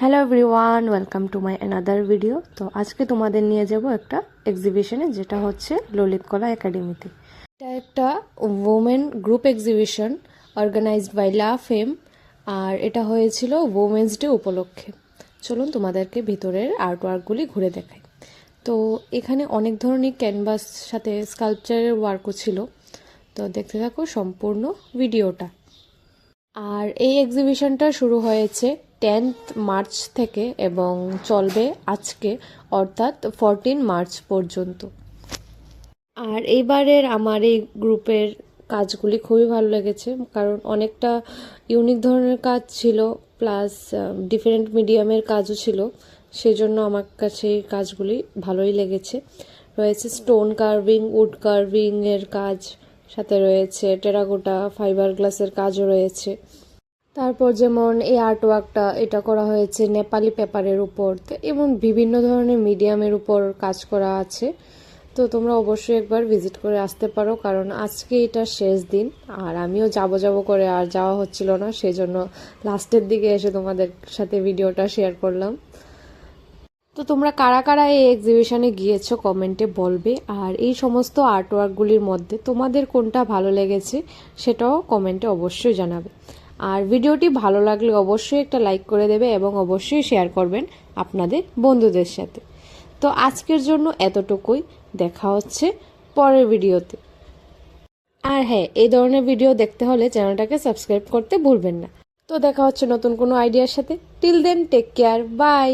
Hello everyone, welcome to my another video. তো আজকে তোমাদের নিয়ে যাব একটা এক্সিবিশনে, যেটা হচ্ছে ললিত কলা একাডেমিতে। এটা একটা women group exhibition organized by La Femme, আর এটা হয়েছিল ওমেন্স ডে উপলক্ষে। চলুন তোমাদেরকে ভিতরের আর্টওয়ার্কগুলি ঘুরে দেখাই। তো এখানে অনেক ধরনের ক্যানভাস সাথে স্কাল্পচারের ওয়ার্কও ছিল। তো দেখতে থাকো সম্পূর্ণ ভিডিওটা। আর এই এক্সিবিশনটা শুরু হয়েছে 10th মার্চ থেকে এবং চলবে আজকে, অর্থাৎ 14 মার্চ পর্যন্ত। আর এইবারের আমার এই গ্রুপের কাজগুলি খুবই ভালো লেগেছে, কারণ অনেকটা ইউনিক ধরনের কাজ ছিল, প্লাস ডিফারেন্ট মিডিয়ামের কাজও ছিল। সেজন্য আমার কাছে এই কাজগুলি ভালোই লেগেছে। রয়েছে স্টোন কার্ভিং, উড কার্ভিংয়ের কাজ, সাথে রয়েছে টেরাকোটা, ফাইবার গ্লাসের কাজও রয়েছে। তারপর যেমন এই আর্টওয়ার্কটা, এটা করা হয়েছে নেপালি পেপারের উপর, এবং বিভিন্ন ধরনের মিডিয়ামের উপর কাজ করা আছে। তো তোমরা অবশ্যই একবার ভিজিট করে আসতে পারো, কারণ আজকে এটা শেষ দিন। আর আমিও যাব করে আর যাওয়া হচ্ছিল না, সেই জন্য লাস্টের দিকে এসে তোমাদের সাথে ভিডিওটা শেয়ার করলাম। তো তোমরা কারা কারা এই এক্সিবিশনে গিয়েছো কমেন্টে বলবে, আর এই সমস্ত আর্টওয়ার্কগুলির মধ্যে তোমাদের কোনটা ভালো লেগেছে সেটাও কমেন্টে অবশ্যই জানাবে। আর ভিডিওটি ভালো লাগলে অবশ্যই একটা লাইক করে দেবে এবং অবশ্যই শেয়ার করবেন আপনাদের বন্ধুদের সাথে। তো আজকের জন্য এতটুকুই, দেখা হচ্ছে পরের ভিডিওতে। আর হ্যাঁ, এই ধরনের ভিডিও দেখতে হলে চ্যানেলটাকে সাবস্ক্রাইব করতে ভুলবেন না। তো দেখা হচ্ছে নতুন কোনো আইডিয়ার সাথে। Till then, take care, by.